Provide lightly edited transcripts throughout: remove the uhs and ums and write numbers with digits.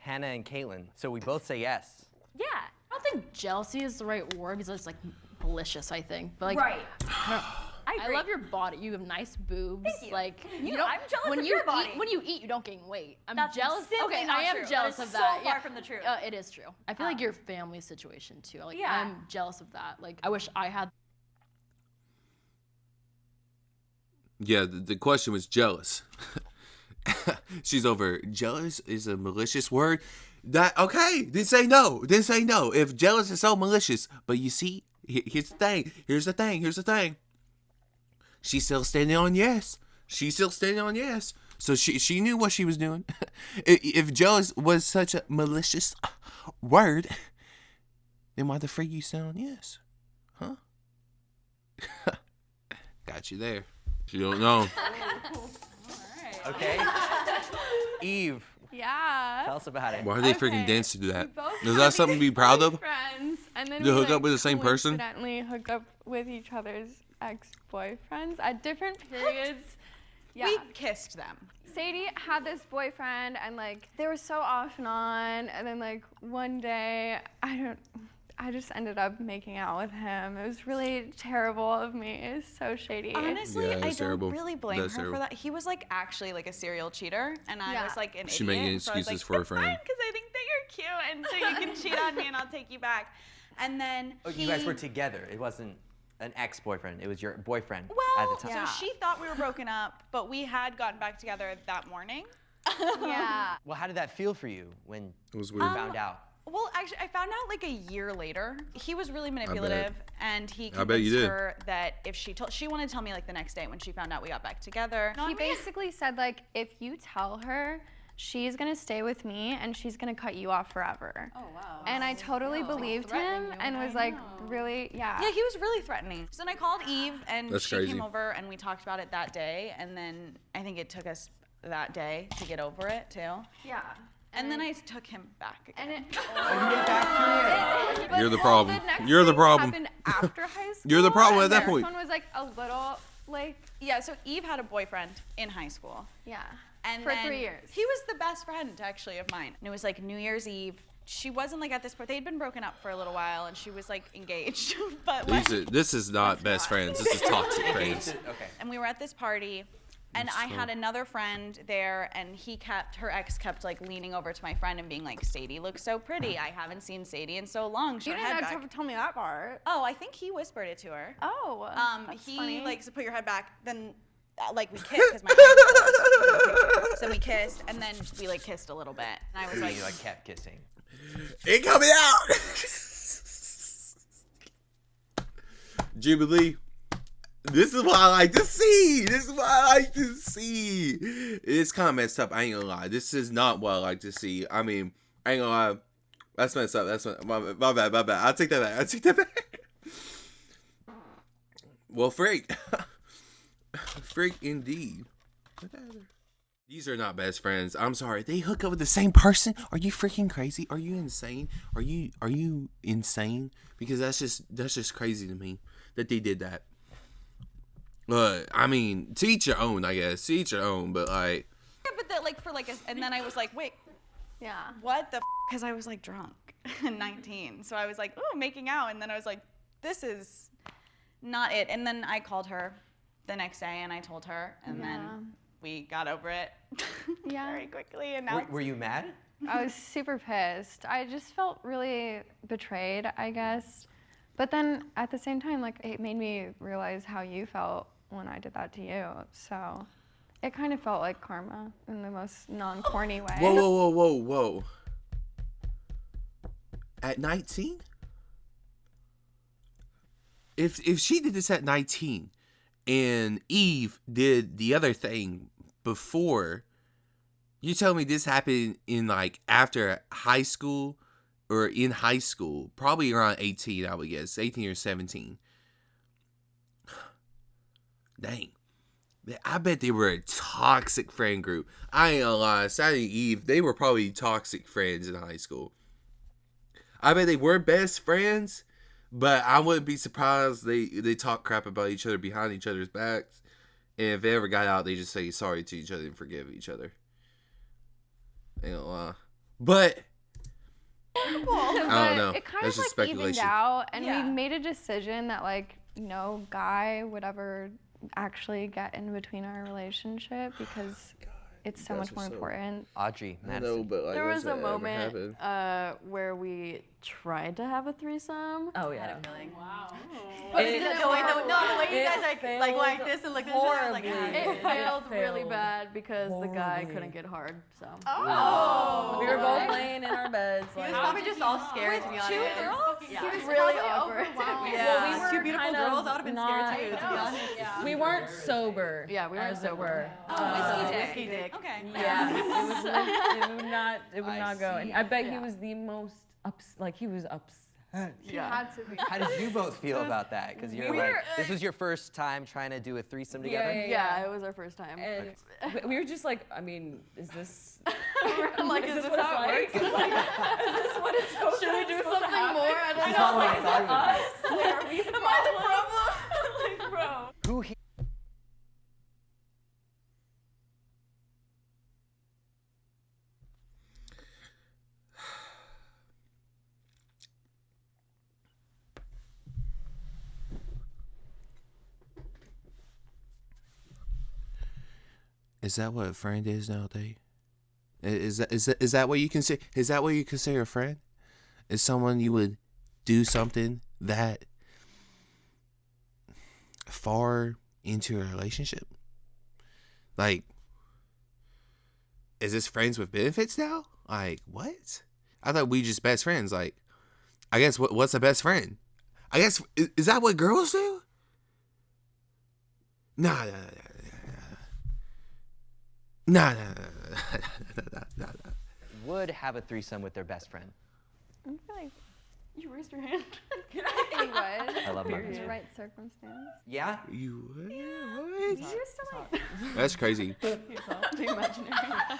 Hannah and Caitlin, so we both say yes. Yeah. I don't think jealousy is the right word because it's like malicious, I think. But like, right. I love your body. You have nice boobs. Thank you. Like I'm jealous when of you your body. When you eat, you don't gain weight. That's jealous. simply Okay, not I am true. jealous That is of that. so far from the truth. It is true. I feel like your family situation too. Like Yeah. I'm jealous of that. Like I wish I had. Yeah, the question was jealous. She's over. Jealous is a malicious word. Okay, then say no. If jealous is so malicious, but you see, here's the thing. She's still standing on yes. So she knew what she was doing. If jealous was such a malicious word, then why the freak you stand on yes? Huh? Got you there. You don't know. Okay. Eve, Yeah. tell us about it. Why do they Okay. freaking dance to do that? We both Is had that something to these be proud of? boyfriends, and then To we, hook up with the same person? coincidentally hook up with each other's ex-boyfriends at different periods. Yeah. We kissed them. Sadie had this boyfriend, and like they were so off and on, and then like one day I just ended up making out with him. It was really terrible of me. It was so shady. Honestly, Yeah, I that's don't terrible. really blame That's her terrible. for that. He was like actually like a serial cheater, and I Yeah. was like an She idiot. making so I was excuses like, for her "It's friend." fine, because I think that you're cute, and so you can cheat on me, and I'll take you back. And then Oh, you guys were together. It wasn't an ex-boyfriend. It was your boyfriend at well, the time. so she thought we were broken up, but we had gotten back together that morning. Yeah. Well, how did that feel for you when It was you weird. found out? Well, actually, I found out like a year later. He was really manipulative, and he I bet you convinced did. her that if she wanted to tell me like the next day when she found out we got back together. He basically said like, if you tell her, she's gonna stay with me and she's gonna cut you off forever. Oh wow. And I totally believed him and was like, really, yeah. Yeah, he was really threatening. So then I called Eve, and That's she crazy. came over, and we talked about it that day. And then I think it took us that day to get over it too. Yeah. And then I took him back again. And it. You're the But problem. the next You're the thing problem. Happened after high school. You're the problem and at that the point. First one was like a little, like, Yeah, so Eve had a boyfriend in high school. yeah. And For then 3 years. He was the best friend, actually, of mine. And it was like New Year's Eve. She wasn't like at this point. They'd been broken up for a little while, and she was like engaged. But like, This is not best friends. This is toxic friends. Okay. and we were at this party, and I had another friend there, and her ex kept like leaning over to my friend and being like, "Sadie looks so pretty. I haven't seen Sadie in so long." Show You her didn't head have back." to tell me that part. Oh, I think he whispered it to her. Oh. That's He funny. like so put your head back, then like we kissed because my eyes were closed. So we kissed, and then we like kissed a little bit, and I was like, You like kept kissing. It coming out. Jubilee. This is what I like to see. It's kind of messed up. I ain't gonna lie. This is not what I like to see. I mean, I ain't gonna lie. That's messed up. My bad. I'll take that back. Well, freak. Freak indeed. These are not best friends. I'm sorry. They hook up with the same person? Are you freaking crazy? Are you insane? Are you insane? Because that's just crazy to me that they did that. I mean, to each your own, I guess. To each your own, but like. yeah, but that like for like, and then I was like, wait, yeah. what the? Because I was like drunk, 19. So I was like, ooh, making out, and then I was like, this is not it. And then I called her the next day, and I told her, and then we got over it Yeah. very quickly. And now Were you mad? I was super pissed. I just felt really betrayed, I guess. But then at the same time, like, it made me realize how you felt when I did that to you. So it kind of felt like karma in the most non-corny way. Whoa. At 19? If she did this at 19 and Eve did the other thing before, you tell me this happened in like after high school or in high school, probably around 18, I would guess, 18 or 17. Dang. I bet they were a toxic friend group. I ain't gonna lie, Sadie and Eve, they were probably toxic friends in high school. I bet they were best friends, but I wouldn't be surprised they talk crap about each other behind each other's backs. And if they ever got out, they just say sorry to each other and forgive each other. Ain't gonna lie. But But I don't know. it kind That's of just like evened speculation. out, and Yeah. we made a decision that like no guy would ever actually get in between our relationship because it's so much more important. Audrey, Madison. but like, There was a moment where we tried to have a threesome. Oh yeah. But the way you guys like this and like this, I was like, It failed really failed bad because the guy horribly. couldn't get hard. So We were both laying in our beds. he Like, was probably just all scared to be honest. Yeah. He was really awkward. well, we were Two beautiful kind girls. of I would have been not- scared too. To be honest. We weren't sober. Yeah, we weren't as it sober. were. Whiskey dick. Okay. Yeah, it would not go. And I bet he Yeah. was the most he was upset. Yeah. Had to be. How did you both feel about that? Because you're like, this was your first time trying to do a threesome together? Yeah, it was our first time. And we were just like, I mean, is this I'm like, is is this this what it's how it like? works? Is this what it's supposed Should we do something more? I don't That's know. not what I thought it would be. Are we the problem? Like, bro. Who he- Is that what a friend is nowadays? Is that what you consider? Is that what you consider a friend? Is someone you would do something that far into a relationship? Like, is this friends with benefits now? Like, what? I thought we just best friends. Like, I guess what's a best friend? I guess is that what girls do? Nah. would have a threesome with their best friend? I feel like You raised your hand. he would. I love my In best the friend. right circumstance. Yeah? You would? We used to like. That's crazy. The imaginary.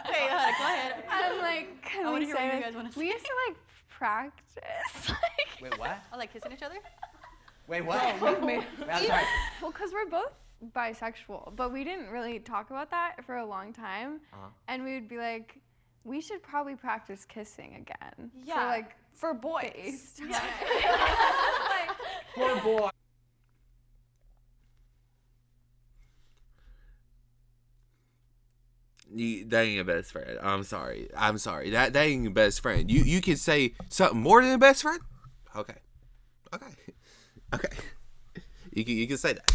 Hey, go ahead. I'm like, can I wanna we hear what you say guys this? wanna We used to like practice. Like, Wait, what? Oh, like kissing each other? Wait, what? Wait, I'm sorry. well, because we're both bisexual, but we didn't really talk about that for a long time. And we would be like, we should probably practice kissing again. Yeah. For like For boys. Yeah. like, Poor boy. That ain't your best friend. I'm sorry. That ain't your best friend. You can say something more than a best friend. Okay. You can say that.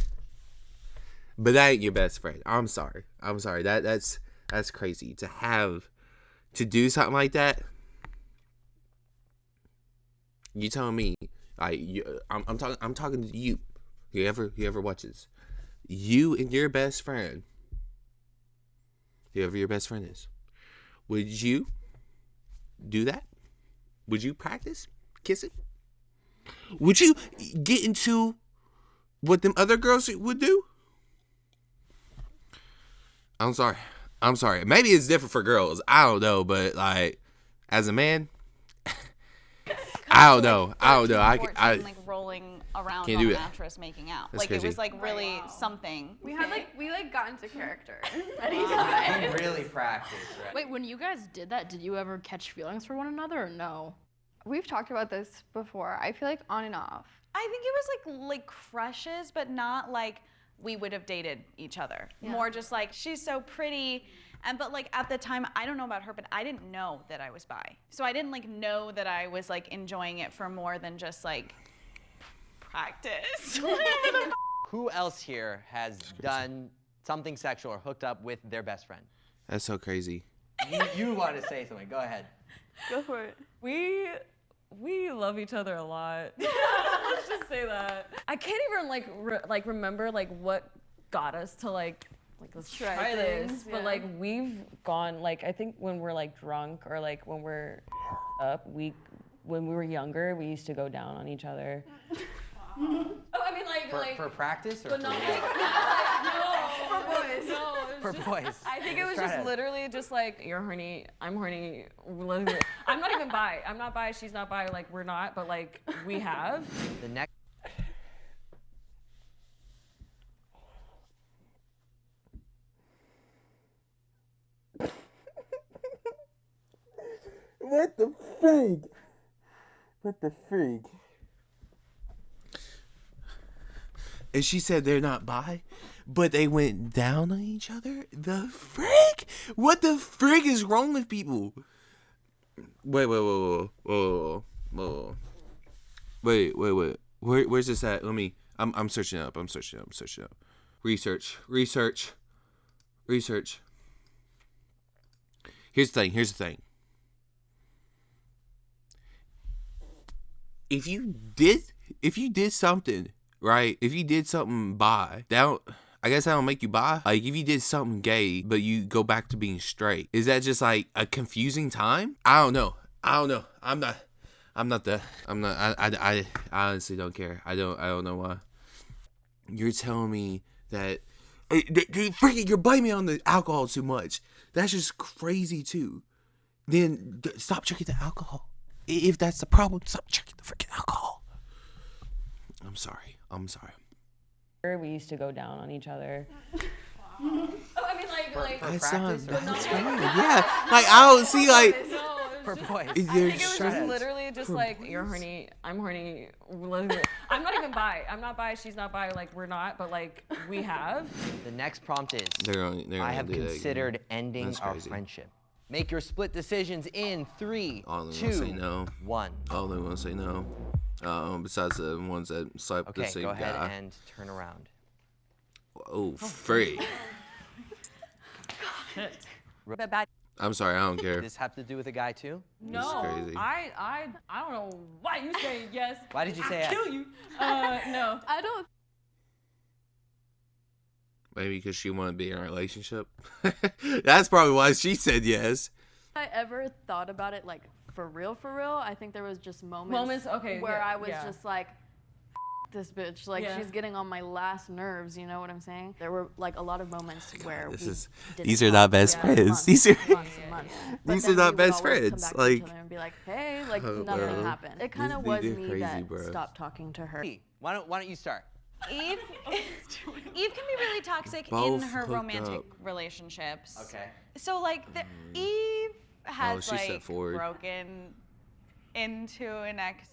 But that ain't your best friend. I'm sorry. That's crazy to do something like that. You telling me? I'm talking to you. Whoever watches. You and your best friend. Whoever your best friend is. Would you do that? Would you practice kissing? Would you get into what them other girls would do? I'm sorry. Maybe it's different for girls. I don't know, but like as a man, I don't know. I 14, like rolling around Can't on do a it. mattress making out. That's Like crazy. it was like really something. we got into character. You really practice, right? Wait, when you guys did that, did you ever catch feelings for one another or no? We've talked about this before. I feel like on and off. I think it was like crushes, but not like we would have dated each other. More just like she's so pretty, but like at the time I don't know about her, but I didn't know that I was bi, so I didn't like know that I was like enjoying it for more than just like practice. Who else here has done something sexual or hooked up with their best friend? That's so crazy. You want to say something? Go ahead. Go for it. We love each other a lot. Let's just say that. I can't even remember like what got us to like let's try this. things, But yeah. like we've gone like I think when we're like drunk or like when we're up, when we were younger, we used to go down on each other. Oh, I mean like For practice or but for not real? like for boys. No, it was For just, boys. I think it was Try just it. literally just like you're horny, I'm horny. I'm not even bi. I'm not bi. She's not bi. Like we're not, but like we have. The next. What the frig? What the frig? And she said they're not bi, but they went down on each other? The frig? What the frig is wrong with people? Wait. Where's this at? I'm searching up. Research. Here's the thing. If you did something, right? If you did something bi, I guess that don't make you bi. Like, if you did something gay, but you go back to being straight, is that just like a confusing time? I don't know. I honestly don't care. I don't know why. You're telling me that, freaking, you're blaming me on the alcohol too much. That's just crazy too. Then stop drinking the alcohol. If that's the problem, stop drinking the freaking alcohol. I'm sorry. We used to go down on each other. Oh, I mean, like That's practice, not. or- That's fine. Yeah. Like, I don't see, like. For boys. I think it was just literally just like, you're horny, I'm horny. I'm not even bi. I'm not bi. She's not bi. Like, we're not, but like, we have. The next prompt is, They're gonna I have do that again. considered ending That's our crazy. friendship. Make your split decisions in 3, All of them 2, wanna say no. 1. All they want to say no. Besides the ones that slept Okay, the same go ahead guy. and turn around. Oh, free. But bad. I'm sorry, I don't care. Does this have to do with a guy too? No, crazy. I don't know why you say yes. Why did you say I'll yes? kill you. No. I don't. Maybe because she wanted to be in a relationship. That's probably why she said yes. I ever thought about it like for real. I think there was just moments, okay, where yeah, I was yeah. just like, this bitch, like Yeah. she's getting on my last nerves. You know what I'm saying? There were like a lot of moments where These are not best friends. Months, These are months and months. But these then are not we would best always come friends. back to Like, each other and be like, hey, like oh, nothing bro. happened. It kind of These was are me crazy, that bro. stopped talking to her. Why don't you start? Eve can be really toxic Both in her hooked romantic up. relationships. Okay. So like Eve has she stepped like forward. broken into an ex's.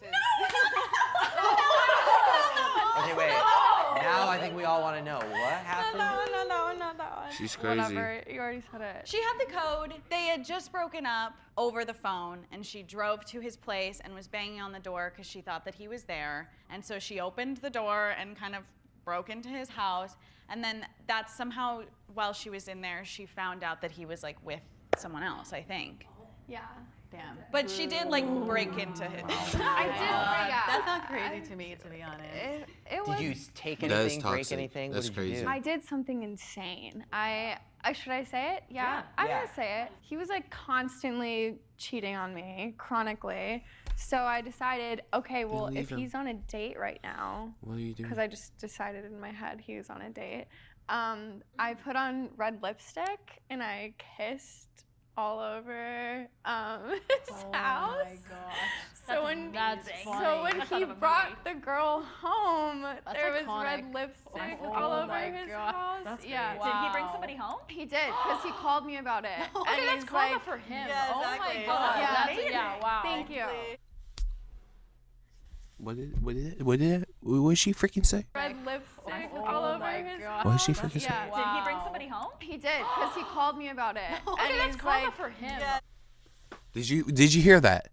Okay, wait. Now I think we all want to know what happened. No, not that one. She's crazy. Whatever, you already said it. She had the code. They had just broken up over the phone, and she drove to his place and was banging on the door because she thought that he was there. And so she opened the door and kind of broke into his house. And then that somehow, while she was in there, she found out that he was like with someone else, I think. Yeah. Damn. But she did like break into his. I did, yeah. That's not crazy to me, to be honest. It was. Did you take That is anything, break toxic. anything? That's what did you crazy. do? I did something insane. I should I say it? Yeah. I'm Yeah. gonna say it. He was like constantly cheating on me, chronically. So I decided, okay, well, leave if him. he's on a date right now, What are you doing? because I just decided in my head he was on a date. I put on red lipstick and I kissed all over his house. Oh my gosh. So when That's so funny. when That's he out of a brought the girl home, there was iconic. red lipstick Oh all over my his God. house. That's yeah. crazy. Did he bring somebody home? He did, because he called me about it. Okay, and that's he's karma like, for him. Yeah, Oh my exactly. god. Yeah. That's Amazing. yeah, wow. thank you. What did she freaking say? Red lipstick Oh all over my his God. house. What did she freaking say? Yeah. Did he bring somebody home? He did, because he called me about it. Okay, and that's he's karma like, for him. Did you hear that?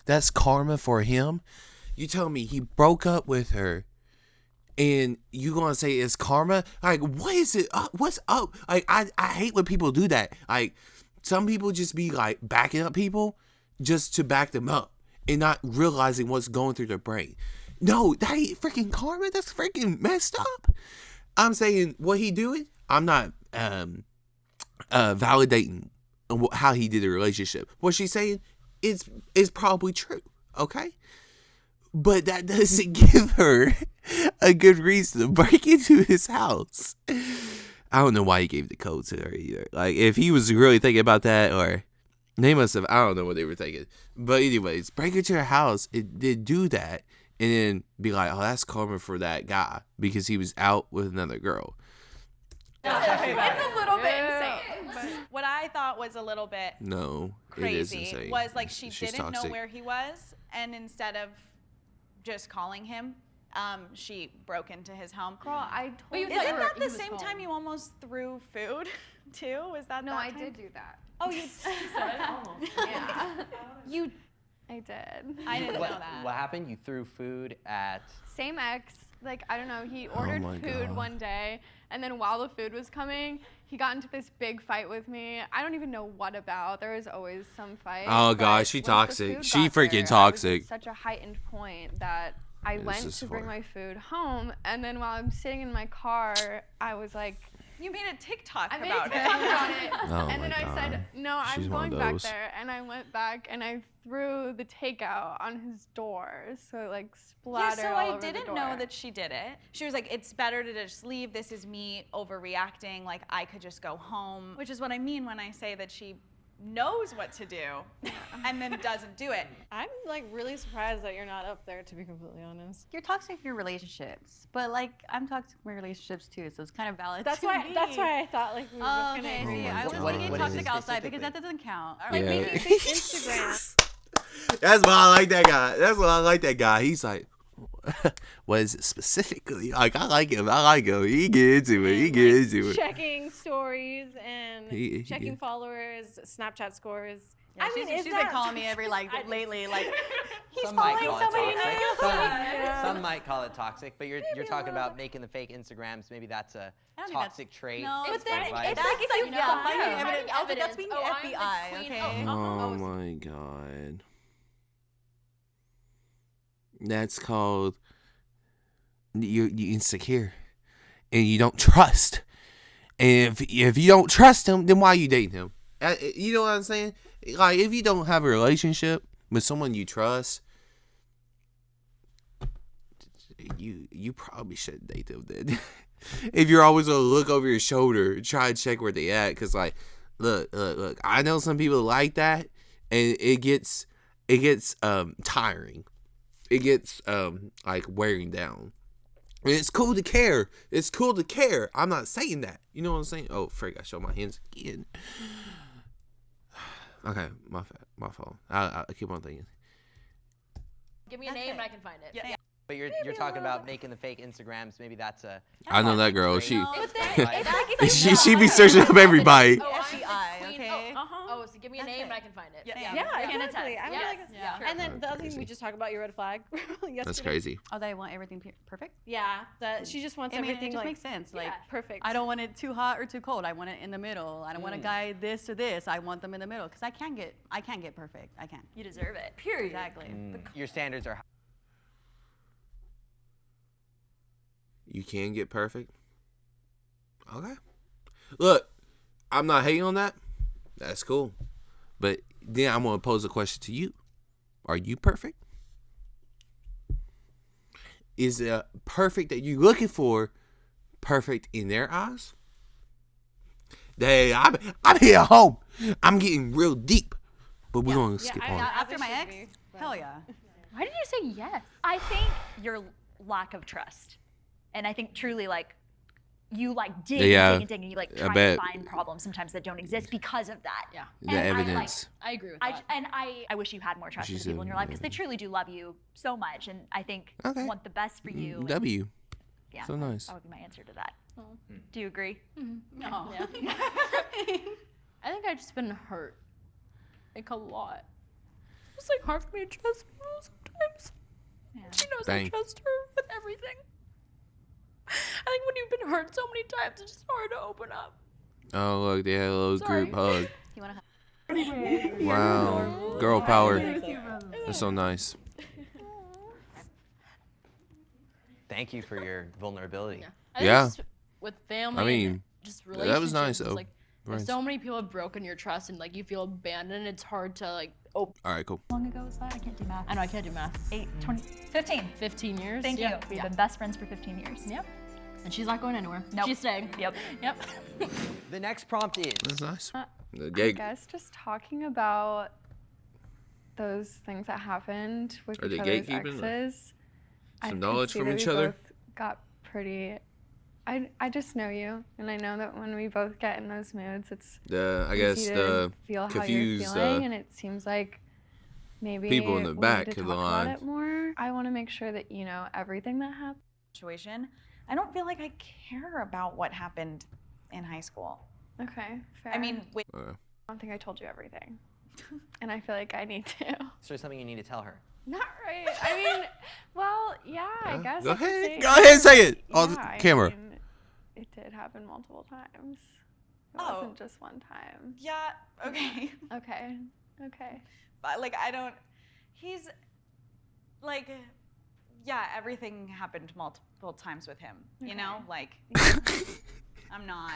That's karma for him. You tell me he broke up with her, and you gonna say it's karma? Like, what is it? What's up? Like, I hate when people do that. Like, some people just be like backing up people just to back them up and not realizing what's going through their brain. No, that ain't freaking karma. That's freaking messed up. I'm saying what he doing. I'm not validating how he did the relationship. What she's saying is probably true. Okay. But that doesn't give her a good reason to break into his house. I don't know why he gave the code to her either. Like, if he was really thinking about that, or they must have, I don't know what they were thinking. But anyways, break into her house, it did do that, and then be like, oh, that's karma for that guy because he was out with another girl. it's a little bit insane. What I thought was a little bit No, it is crazy insane. was like she She's didn't know toxic. where he was, and instead of just calling him, she broke into his home. Girl, I But you told thought Isn't you that he the was same time home. you almost threw food too? Was that No, that I time? did do that. Oh, you. Yeah. You. I did. I didn't know that. What happened? You threw food at. Same ex, like, I don't know, he ordered my food God. one day, and then while the food was coming, he got into this big fight with me. I don't even know what about. There was always some fight. Oh, but God, she once the toxic. food She got freaking there, I was toxic. at such a heightened point that I This went is to bring hard. my food home, and then while I'm sitting in my car, I was like, You made a TikTok I made about a TikTok it. about it. Oh And then my I said, God. no, She's I'm one of going back those. there. And I went back and I threw the takeout on his door. So it like Yeah, splattered so all I over the didn't door. know that she did it. She was like, it's better to just leave. This is me overreacting. Like, I could just go home, which is what I mean when I say that she knows what to do and then doesn't do it. I'm like really surprised that you're not up there, to be completely honest. You're toxic in your relationships, but like I'm toxic in my relationships too, so it's kind of valid. That's to why. me. That's why I thought like we were Oh, both okay. gonna agree. See, I was God. thinking What is it toxic outside because that specifically? doesn't count. Like Yeah. making fake Instagram. That's why I like that guy. That's why I like that guy. He's like, what is it specifically? Like, I like him. I like him. He get into it. He and, get like, into it. Checking stories and He- checking followers, Snapchat scores. Yeah, I mean, she's is been that calling me every like lately, like he's Some might following call it somebody toxic. new. Some might call it toxic, but you're talking about making the fake Instagrams. Maybe that's a I don't think toxic trait. No, or but then vice. it's like if you Yeah. find Yeah. evidence. I was like, that's Evidence. being Oh, I'm the FBI, queen. okay? Oh my God. That's called you insecure and you don't trust. And if you don't trust him, then why are you dating him? You know what I'm saying? Like, if you don't have a relationship with someone you trust, you probably shouldn't date them then. If you're always gonna look over your shoulder, try to check where they at, cause like, look. I know some people like that, and it gets tiring. It gets like wearing down. And it's cool to care. It's cool to care. I'm not saying that. You know what I'm saying? Oh, frick! I showed my hands again. Okay, my fault. I keep on thinking. Give me a name and I can find it. Yeah. But you're talking about making the fake Instagrams. Maybe that's a. I know that toxic girl. trait. She But then Right. it's like if she be searching up everybody. Oh, I'm the FBI, queen. okay? Oh, so give me a That's name it. and I can find it. Yeah, Yeah, I can exactly. attest. I'm Yes. like, Yeah. And then the other thing Crazy. we just talked about your red flag yesterday. That's crazy. Oh, that I want everything perfect. Yeah, that she just wants I mean, it everything just like makes sense. Like, perfect. I don't want it too hot or too cold. I want it in the middle. I don't want a guy this or this. I want them in the middle because I can't get perfect. I can't. You deserve it. Period. Exactly. Your standards are. You can get perfect. Okay. Look, I'm not hating on that. That's cool. But then I'm going to pose a question to you. Are you perfect? Is the perfect that you're looking for perfect in their eyes? Hey, I'm here at home. I'm getting real deep. But we're going to skip on. After my should ex, be, hell yeah. Why did you say yes? I think your lack of trust. And I think truly, like, you, like, dig Yeah, and dig and dig, and you, like, I try to bet. find problems sometimes that don't exist because of that. Yeah. The evidence. I agree with that. I wish you had more trust in She's people in a- your life because they truly do love you so much. And I think Okay. want the best for you. and- W. yeah, So nice. That would be my answer to that. Do you agree? I think I've just been hurt. Like a lot. It's like hard for me to trust people sometimes. She knows Dang. I trust her with everything. I think when you've been hurt so many times, it's just hard to open up. Oh, look, they had a little Sorry. group hug. You want to? Wow. Girl power. That's so nice. Thank you for your vulnerability. I think Yeah. just with family. I mean, and just that was relationships. nice, it's though. Like, Friends. if so many people have broken your trust and like you feel abandoned, it's hard to like open. All right, cool. How long ago was that? I can't do math. I know I can't do math. 8, 20, 15. 15 years. Thank yeah. you. We've Yeah. been best friends for 15 years. Yep. And she's not going anywhere. Nope. She's staying. Yep. Yep. The next prompt is. That's nice. The I gay. guess just talking about those things that happened with Are each they other's gatekeeping, or exes. I some could knowledge see from that each we other? both got pretty I just know you, and I know that when we both get in those moods, it's I guess easy to the feel how you're confused feeling, and it seems like maybe people in the we back need to of talk the about line. it more. I want to make sure that you know everything that happened. Situation. I don't feel like I care about what happened in high school. Okay, fair. I mean, wait. I don't think I told you everything, and I feel like I need to. Is there something you need to tell her? Not right. I mean, well, yeah, I guess. Go I could ahead. say- Go ahead and say it on the Yeah, I camera. mean, it did happen multiple times. It Oh. wasn't just one time. Yeah. Okay. Okay. Okay. But like, I don't. He's like, yeah. Everything happened multiple times with him. You know, like. I'm not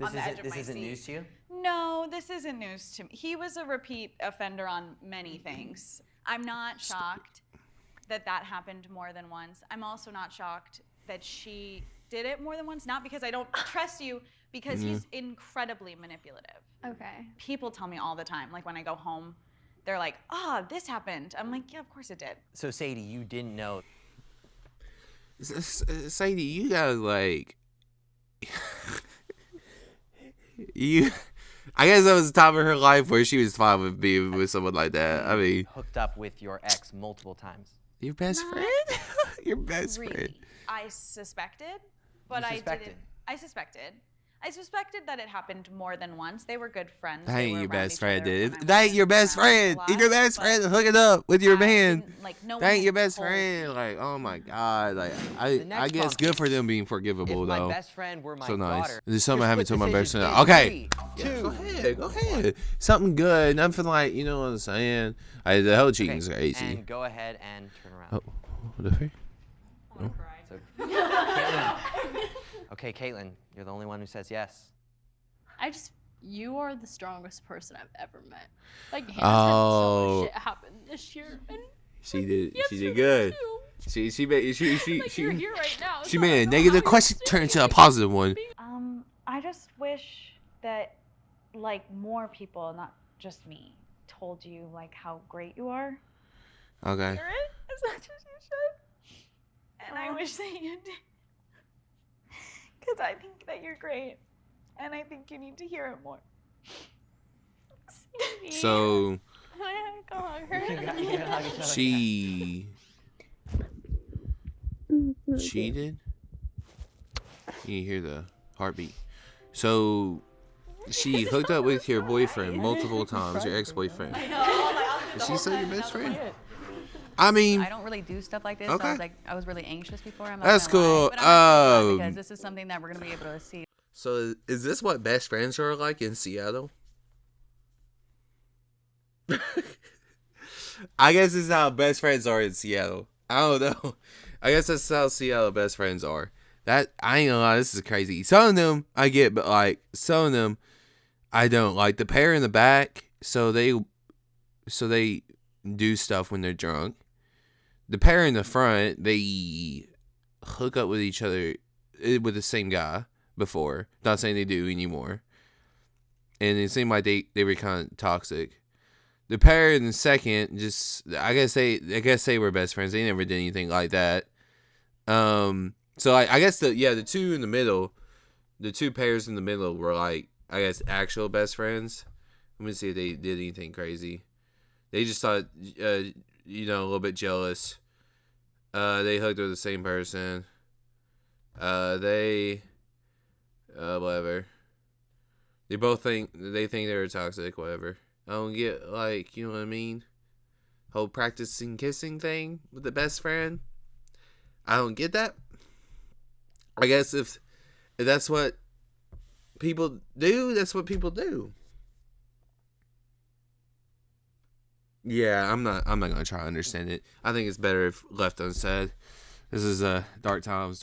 on the edge of This my isn't seat. news to you? No, this isn't news to me. He was a repeat offender on many things. I'm not shocked that that happened more than once. I'm also not shocked that she did it more than once, not because I don't trust you, because he's incredibly manipulative. Okay. People tell me all the time, like when I go home, they're like, "Ah, this happened." I'm like, "Yeah, of course it did." So Sadie, you didn't know. Sadie, you gotta like. I guess that was the time of her life where she was fine with being with someone like that. I mean, Hooked up with your ex multiple times. your best friend? Your best friend. Really, I suspected, but You I suspected. didn't. I suspected that it happened more than once. They were good friends. That They ain't were your around best each friend, other when dude. I That ain't wasn't your best around a friend. lot, If your best but friend hooking up with your I man, didn't, like, no that one ain't your best told friend. me. Like, oh my God. Like, The I next guess bump good is, for them being If forgivable, my though. best friend were my So nice. daughter, There's something I your haven't split told my best decision friend. in Okay. 3, 2, Go ahead. Go ahead. Something good. Nothing like, you know what I'm saying? The whole cheating's Okay, crazy. and go ahead and turn around. Oh, what the heck? So, Caitlin. Okay, Caitlin, you're the only one who says yes. You are the strongest person I've ever met. Like, Hannah's Oh. had so much shit happen this year, and She did. She yesterday did good. too. She made. Like, you're here right now. She so made I a don't know negative how question you're turn into a sitting positive one. I just wish that, like, more people, not just me, told you like how great you are. Okay. Hear it as much as you should. And I wish that you did. Because I think that you're great. And I think you need to hear it more. So Go hug her. she cheated. You hear the heartbeat. So she hooked up with your boyfriend multiple times, your ex-boyfriend. Is she still your best friend? I mean, I don't really do stuff like this. Okay. So I was really anxious before. I'm not That's gonna lie. cool. But I'm actually glad because Um, this is something that we're gonna be able to see. so is this what best friends are like in Seattle? I guess this is how best friends are in Seattle. I don't know. I guess that's how Seattle best friends are. That I ain't gonna lie, this is crazy. Some of them I get, but like some of them I don't. Like the pair in the back, so they do stuff when they're drunk. The pair in the front, they hook up with each other with the same guy before. Not saying they do anymore. And it seemed like they were kind of toxic. The pair in the second, just I guess they were best friends. They never did anything like that. So I guess the two in the middle, the two pairs in the middle were like I guess actual best friends. Let me see if they did anything crazy. They just thought a little bit jealous. They hooked with the same person. Whatever. They both think they were toxic, whatever. I don't get, like, you know what I mean? Whole practicing kissing thing with the best friend. I don't get that. I guess if that's what people do, that's what people do. Yeah, I'm not gonna try to understand it. I think it's better if left unsaid. This is dark times.